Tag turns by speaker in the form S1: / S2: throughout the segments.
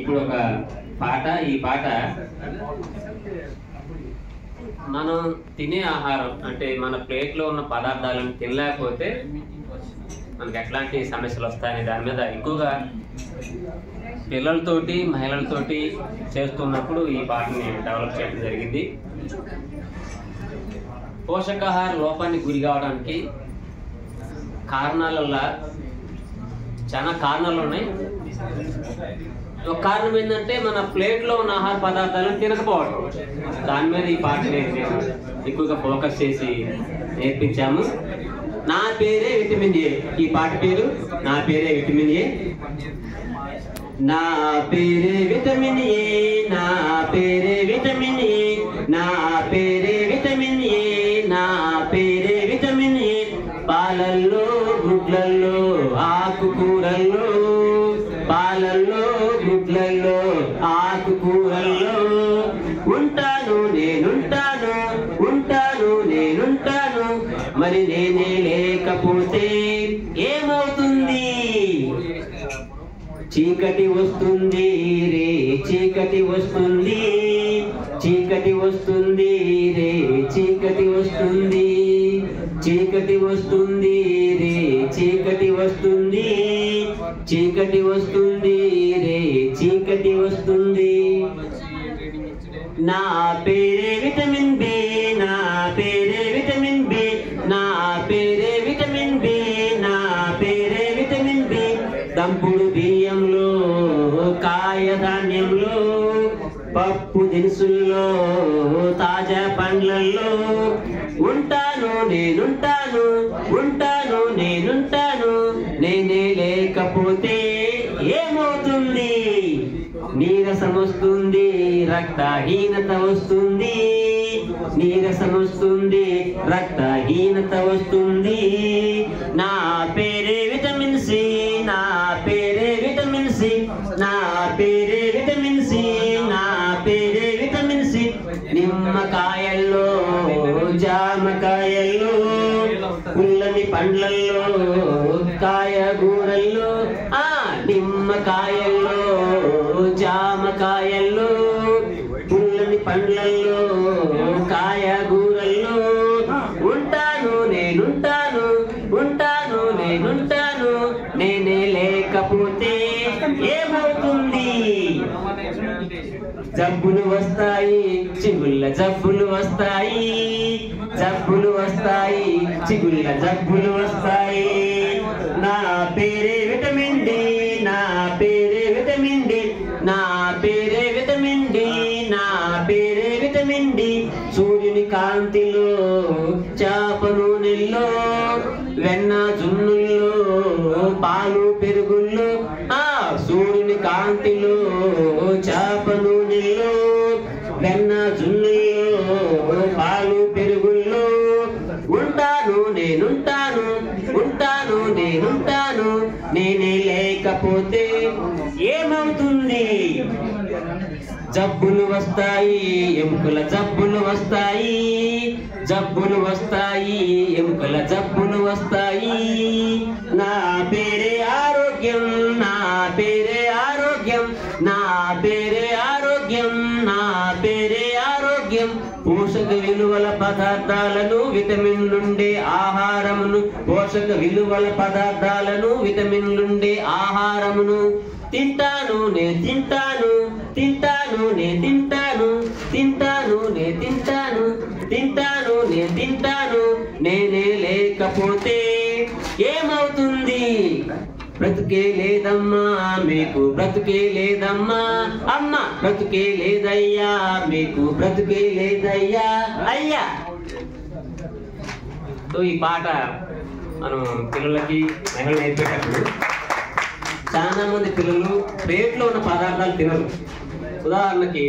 S1: ఇప్పుడు ఒక పాట, ఈ పాట మనం తినే ఆహారం అంటే మన ప్లేట్లో ఉన్న పదార్థాలను తినలేకపోతే మనకి ఎట్లాంటి సమస్యలు వస్తాయనే దాని మీద ఎక్కువగా పిల్లలతోటి మహిళలతోటి చేస్తున్నప్పుడు ఈ పాటని డెవలప్ చేయడం జరిగింది. పోషకాహార లోపానికి గురి కావడానికి కారణాలల్లో చాలా కారణాలు ఉన్నాయి. ఒక కారణం ఏంటంటే మన ప్లేట్లో ఉన్న ఆహార పదార్థాలను తినకపోవడం. దాని మీద ఈ పాటని నేను ఎక్కువగా ఫోకస్ చేసి నేర్పించాము. నా పేరే విటమిన్ ఏ. ఈ పాట పేరు నా పేరే విటమిన్ ఏ. నా పేరే విటమిన్ ఏ, నా పేరే విటమిన్ ఏ, నా పేరే విటమిన్ ఏ, నా పేరే విటమిన్ ఏ. పాలల్లో, గుడ్లల్లో, ఆకుకూరల్లో, పాలల్లో, గుడ్లల్లో, ఆకుకూరల్లో ఉంటాను నేనుంటాను, ఉంటాను నేనుంటాను. మరి నేనే లేకపోతే ఏమవుతుంది? చీకటి వస్తుంది రే, చీకటి వస్తుంది, చీకటి వస్తుంది రే, చీకటి వస్తుంది, చీకటి వస్తుంది రే, చీకటి వస్తుంది, చీకటి వస్తుంది రే, చీకటి వస్తుంది. నా పేరే విటమిన్ బి, నా పేరే విటమిన్ బి, నా పేరే విటమిన్ బి, నా పేరే విటమిన్ బి. దంపుడు బియ్యంలో, కాయ ధాన్యంలో, పప్పు దినుసుల్లో, తాజా పండ్లల్లో ఉంటాను నేనుంటాను, ఉంటాను నేనుంటాను. నేనే లేకపోతే ఏమవుతుంది? నీరసం వస్తుంది, రక్తహీనత వస్తుంది, నీరసం వస్తుంది, రక్తహీనత వస్తుంది. నా పేరే విటమిన్ సి, నా పేరే విటమిన్ సి, నా పేరే విటమిన్ సి, నా పేరే విటమిన్ సి. నిమ్మకాయల్లో, జామకాయల్లో, పుల్లని పండ్లల్లో, కాయగూరల్లో, నిమ్మకాయల్లో, జామకాయల్లో, పుల్లని పండ్లల్లో, కాయగూరల్లో ఉంటాను నేనుంటాను, ఉంటాను నేనుంటాను. నేనే లేకపోతే ఏమవుతుంది? జబ్బులు వస్తాయి, చిగుళ్ళ జబ్బులు వస్తాయి, జబ్బులు వస్తాయి, చిగుళ్ళ జబ్బులు వస్తాయి. నా పేరే విటమిన్ డి, నా పేరే విటమిన్ డి, నా పేరే విటమిన్ డి, నా పేరే విటమిన్ డి. సూర్యుని కాంతిలో, చేప నూనెల్లో, వెన్న జున్నుల్లో, పాలు పెరుగుల్లో, సూర్యుని కాంతిలో, చేప నూనెల్లో, వెన్న జున్నుల్లో, పాలు పెరుగుల్లో ఉంటాను నేనుంటాను, ఉంటాను నేనుంటాను. నేనే లేకపోతే ఏమవుతుంది? జబ్బులు వస్తాయి, ఎముకల జబ్బులు వస్తాయి, జబ్బులు వస్తాయి, ఎముకల జబ్బులు వస్తాయి. నా పేరే ఆరోగ్యం, నా పేరే ఆరోగ్యం, నా పేరే ఆరోగ్యం, నా పేరే ఆరోగ్యం. పోషక విలువల పదార్థాలను, విటమిన్లుండే ఆహారమును, పోషక విలువల పదార్థాలను, విటమిన్లుండే ఆహారమును తింటాను నే తింటాను, తింటాను నే తింటాను, తింటాను నే తింటాను, తింటాను నే తింటాను. నేనే లేకపోతే ఏమవుతుంది? బ్రతుకే లేదమ్మా మీకు, బ్రతుకే లేదమ్మా అమ్మ, బ్రతుకే లేదయ్యా మీకు, బ్రతుకే లేదయ్యా అయ్యా. ఈ పాట మనం పిల్లలకి మహిళలు నేర్పేటప్పుడు చాలా మంది పిల్లలు ప్లేట్లో ఉన్న పదార్థాలు తినరు. ఉదాహరణకి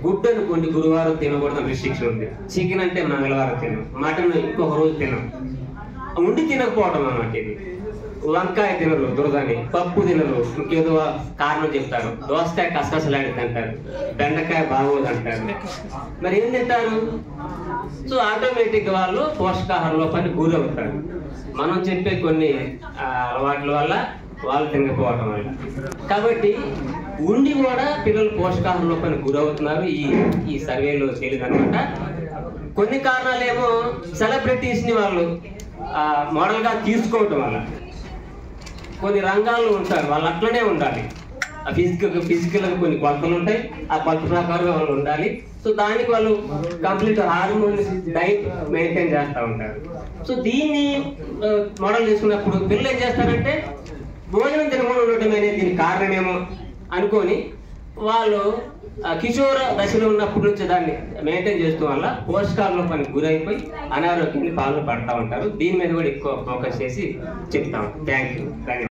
S1: గుడ్డు అనుకోండి, గురువారం తినకూడదు రిస్ట్రిక్షన్ ఉంది. చికెన్ అంటే మంగళవారం తినం, మటన్ ఇంకొక రోజు తినం. ఉండి తినకపోవటం అన్నమాట ఇది. వంకాయ తినరు దురదని, పప్పు తినరు, ఇంకేదో కారణం చెప్తారు. దోసకాయ కసకసలాడితే అంటారు, బెండకాయ బాగోదు అంటారు. మరి ఏం తింటారు? సో ఆటోమేటిక్ వాళ్ళు పోషకాహార లోపానికి గురవుతారు. మనం చెప్పే కొన్ని అలవాట్ల వల్ల వాళ్ళు తినకపోవటం వల్ల. కాబట్టి ఉండి కూడా పిల్లలు పోషకాహార లోపానికి గురవుతున్నారు. ఈ సర్వేలో తేలిదనమాట. కొన్ని కారణాలేమో సెలబ్రిటీస్ని వాళ్ళు మోడల్గా తీసుకోవటం వల్ల. కొన్ని రంగాల్లో ఉంటారు, వాళ్ళు అట్లనే ఉండాలి. ఫిజికల్గా కొన్ని కొలతలు ఉంటాయి, ఆ కొలత ప్రకారంగా వాళ్ళు ఉండాలి. సో దానికి వాళ్ళు కంప్లీట్ హార్మోన్ డైట్ మెయింటైన్ చేస్తూ ఉంటారు. సో దీన్ని మోడల్ చేసుకున్నప్పుడు పిల్లలు ఏం చేస్తారంటే భోజనం తినకుండా ఉండటం అనేది దీనికి కారణమేమో అనుకొని వాళ్ళు కిషోర దశలో ఉన్నప్పటి నుంచి దాన్ని మెయింటైన్ చేస్తూ వల్ల పోషకాహార లోపానికి గురైపోయి అనారోగ్యాన్ని పాల్పడుతూ ఉంటారు. దీని మీద కూడా ఎక్కువ ఫోకస్ చేసి చెప్తాం. Thank you.